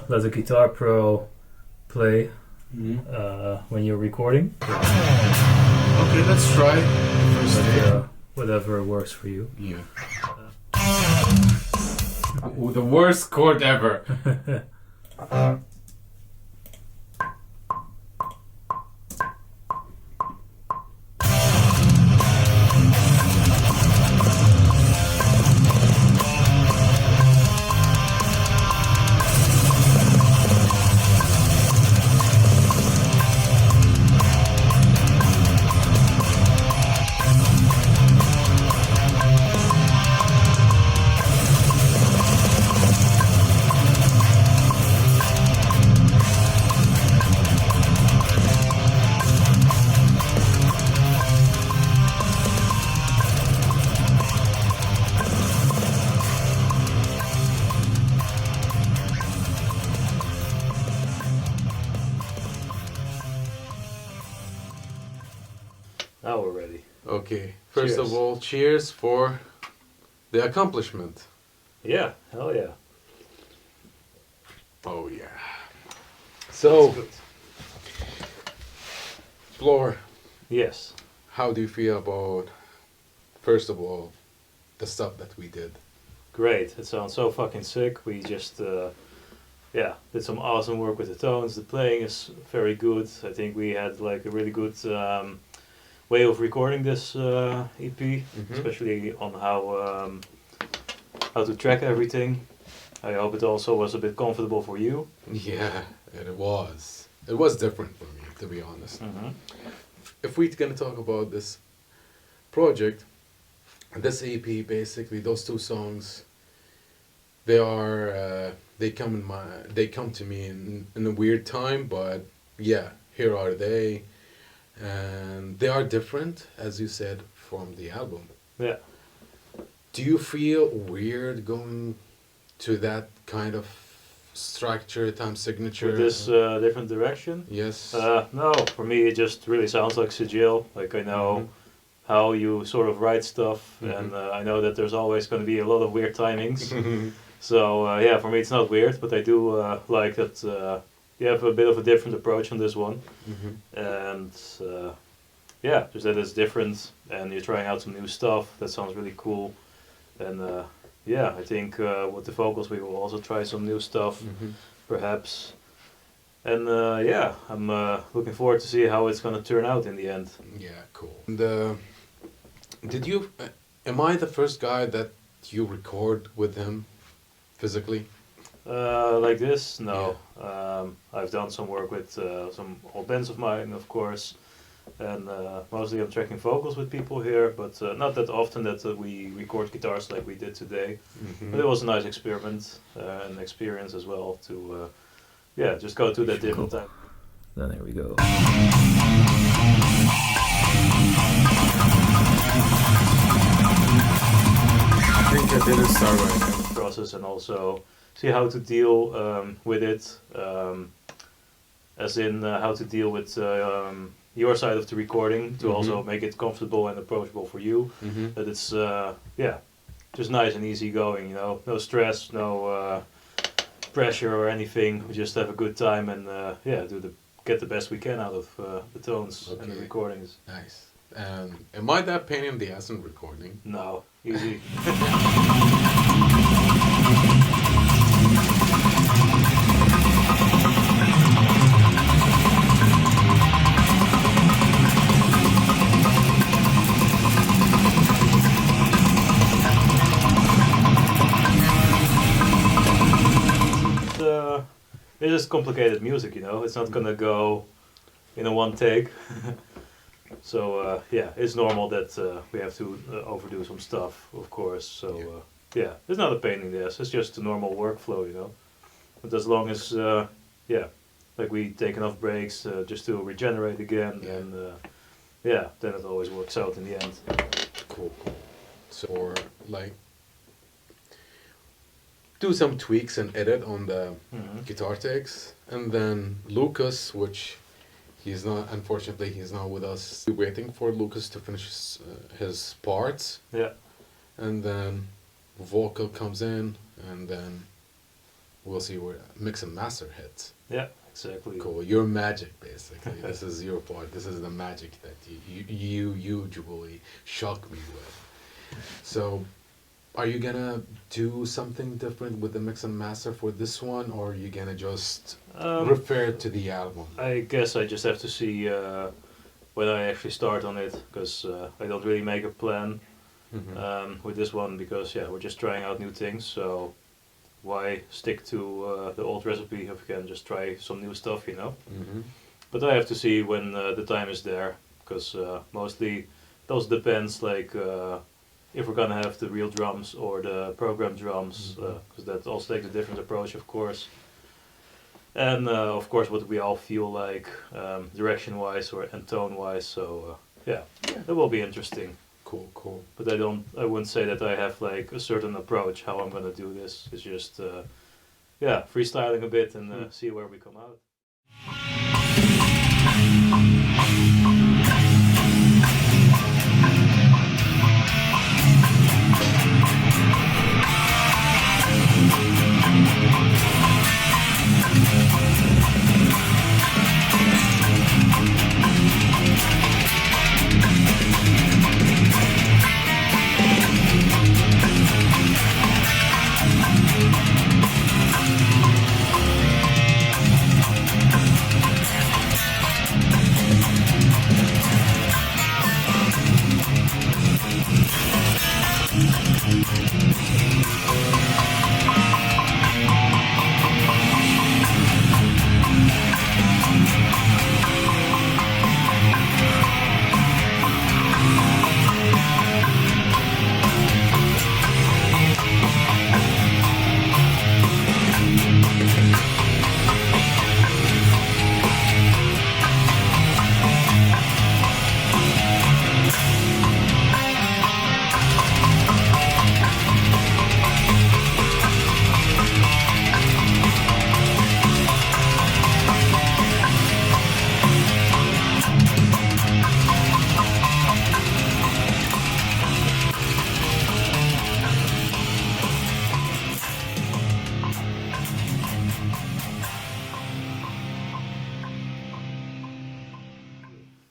let the guitar pro play when you're recording. Okay, let's try. Whatever works for you. Yeah. The worst chord ever. Now we're ready. Okay, first Cheers. of all, cheers for the accomplishment. Yeah, hell yeah. Oh yeah. That's So, good. Floor, Yes. how do you feel about, first of all, the stuff that we did? Great. It sounds so fucking sick. We just, did some awesome work with the tones. The playing is very good. I think we had like a really good way of recording this EP, especially on how to track everything. I hope it also was a bit comfortable for you. Yeah, and it was. It was different for me, to be honest. If we're gonna talk about this project, this EP, basically, those two songs, they are they come to me in a weird time, but yeah, here are they, and they are different, as you said, from the album. Yeah. Do you feel weird going to that kind of structure, time signature? With this different direction? Yes. No, for me it just really sounds like Sijjeel. Like I know how you sort of write stuff, and I know that there's always going to be a lot of weird timings. So yeah, for me it's not weird, but I do like that you have a bit of a different approach on this one, and yeah, just that it's different, and you're trying out some new stuff. That sounds really cool, and yeah, I think with the vocals we will also try some new stuff, perhaps. And yeah, I'm looking forward to see how it's gonna turn out in the end. Yeah, cool. And did you? Am I the first guy that you record with him physically? Like this? No. I've done some work with some old bands of mine, of course, and mostly I'm tracking vocals with people here, but not that often that we record guitars like we did today. But it was a nice experiment and experience as well to, yeah, just go to that different time. Then there we go. I think I didn't start right. Process, and also see how to deal with it, as in how to deal with your side of the recording to also make it comfortable and approachable for you. That it's yeah, just nice and easy going. You know, no stress, no pressure or anything. We just have a good time and yeah, get the best we can out of the tones and the recordings. Nice. Am I that pain in the ass in recording? No, easy. It's just complicated music, you know. It's not gonna go in a one take. So yeah, it's normal that we have to overdo some stuff, of course. So yeah, it's not a pain in the ass. It's just a normal workflow, you know. But as long as yeah, like we take enough breaks just to regenerate again, and yeah, then it always works out in the end. Cool. So, or like, do some tweaks and edit on the guitar takes, and then Lucas, which he's not, unfortunately, he's not with us. We're waiting for Lucas to finish his parts. Yeah. And then vocal comes in, and then we'll see where mix and master hits. Yeah, exactly. Cool. Your magic, basically. This is your part. This is the magic that you usually shock me with. So, are you gonna do something different with the mix and master for this one, or are you gonna just refer to the album? I guess I just have to see when I actually start on it, because I don't really make a plan with this one, because yeah, we're just trying out new things. So why stick to the old recipe if we can just try some new stuff, you know? But I have to see when the time is there, because mostly those depends, like if we're gonna have the real drums or the program drums, because that also takes a different approach, of course. And of course, what we all feel like direction-wise and tone-wise. So yeah, that will be interesting. Cool. But I wouldn't say that I have like a certain approach how I'm gonna do this. It's just freestyling a bit and see where we come out.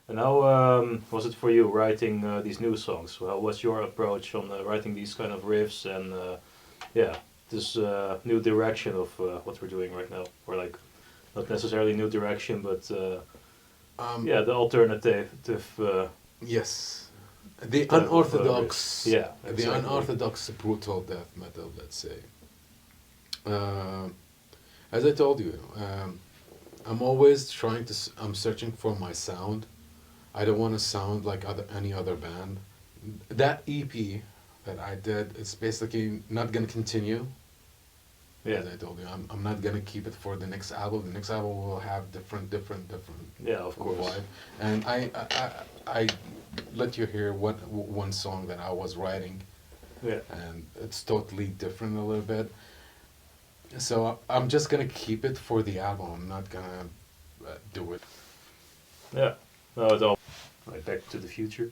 And how was it for you writing these new songs? How was your approach on writing these kind of riffs and this new direction of what we're doing right now? Or like, not necessarily new direction, but the alternative. Yes, the unorthodox. Exactly. The unorthodox brutal death metal. Let's say. As I told you, I'm always trying to. I'm searching for my sound. I don't want to sound like any other band. That EP that I did, it's basically not gonna continue. Yeah. As I told you, I'm not gonna keep it for the next album. The next album will have different. Yeah, of course. Vibe. And I let you hear one song that I was writing. Yeah. And it's totally different a little bit. So I'm just gonna keep it for the album. I'm not gonna do it. Yeah. No, it's all like Back to the Future.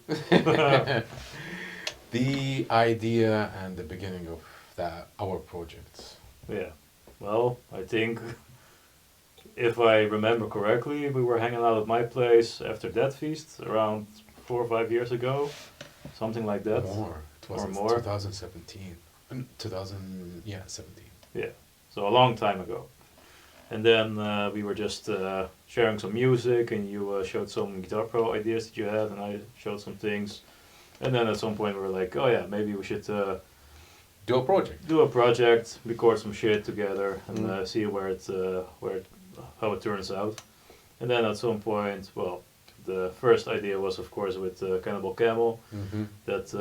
The idea and the beginning of our project. Yeah. Well, I think if I remember correctly, we were hanging out at my place after Dead Feast around 4 or 5 years ago, something like that. More. It was or more. 2017. 17. Yeah. So a long time ago. And then we were just sharing some music, and you showed some Guitar Pro ideas that you had, and I showed some things. And then at some point we were like, oh yeah, maybe we should do a project, record some shit together, and see how it turns out. And then at some point, well, the first idea was of course with Cannibal Camel, that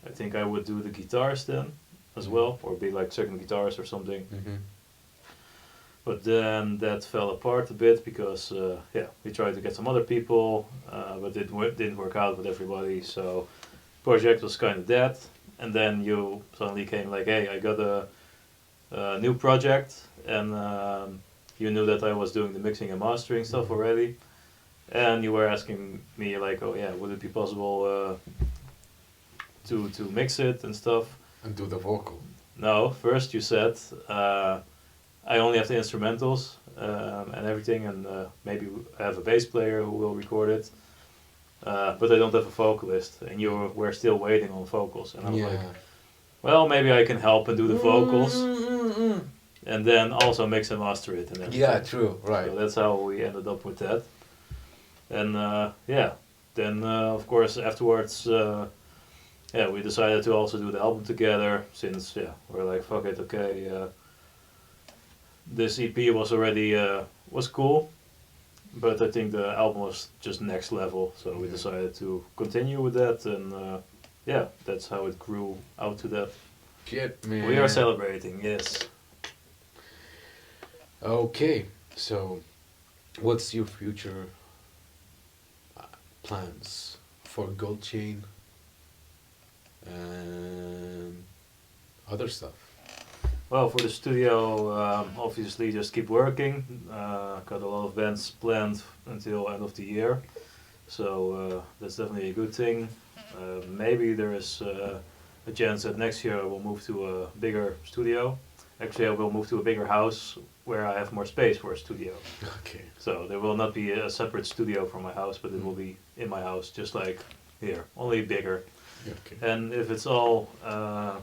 I think I would do the guitars then as well, or be like second guitarist or something. But then that fell apart a bit because we tried to get some other people, but it didn't work out with everybody. So project was kind of dead. And then you suddenly came like, hey, I got a new project, and you knew that I was doing the mixing and mastering stuff already, and you were asking me like, oh yeah, would it be possible to mix it and stuff? And do the vocal. No, first you said. I only have the instrumentals and everything, and maybe I have a bass player who will record it. But I don't have a vocalist, and we're still waiting on vocals. And I was like, well, maybe I can help and do the vocals, and then also mix and master it. And everything. Yeah, true, right. So that's how we ended up with that. And yeah, then of course afterwards, yeah, we decided to also do the album together. Since we're like, fuck it, okay. This EP was already was cool, but I think the album was just next level. So we decided to continue with that, and yeah, that's how it grew out to that. Shit, man. We are celebrating, yes. Okay, so what's your future plans for Gold Chain and other stuff? Well, for the studio, obviously just keep working. Got a lot of bands planned until end of the year, so that's definitely a good thing. Maybe there is a chance that next year I will move to a bigger studio. Actually, I will move to a bigger house where I have more space for a studio. Okay. So there will not be a separate studio from my house, but it will be in my house, just like here, only bigger. Okay. And if it's all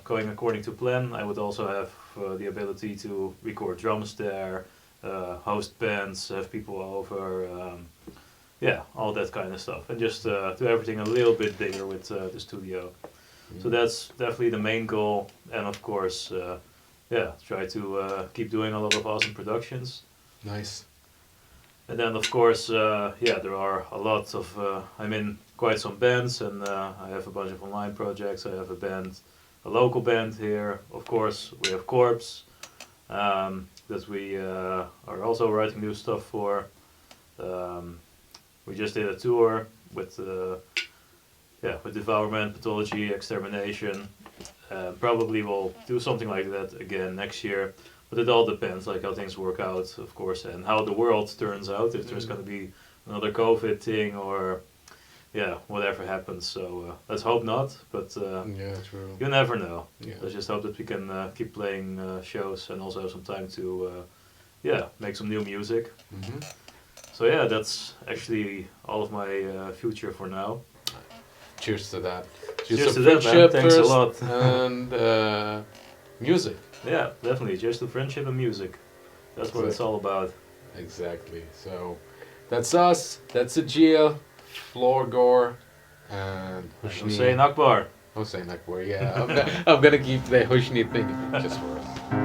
going according to plan, I would also have the ability to record drums there, host bands, have people over, yeah, all that kind of stuff. And just do everything a little bit bigger with the studio. So that's definitely the main goal. And of course, yeah, try to keep doing a lot of awesome productions. Nice. And then of course, yeah, there are a lot of, I'm in quite some bands, and I have a bunch of online projects. I have a band, a local band here. Of course, we have Corpse, that we are also writing new stuff for. We just did a tour with, yeah, with Devourment, Pathology, Extermination. Probably we'll do something like that again next year. But it all depends, like how things work out, of course, and how the world turns out. If there's going to be another COVID thing, or yeah, whatever happens. So let's hope not. But yeah, true. You never know. Yeah. Let's just hope that we can keep playing shows and also have some time to yeah, make some new music. Mm-hmm. So yeah, that's actually all of my future for now. Cheers to that. Cheers to that, man. Thanks a lot. And music. Yeah, definitely. Cheers to friendship and music. That's what it's all about. Exactly. So that's us. That's Sijjeel, Florgore, and Hussein Akbar. Hussein Akbar, yeah. I'm gonna keep the Hushni thing just for us.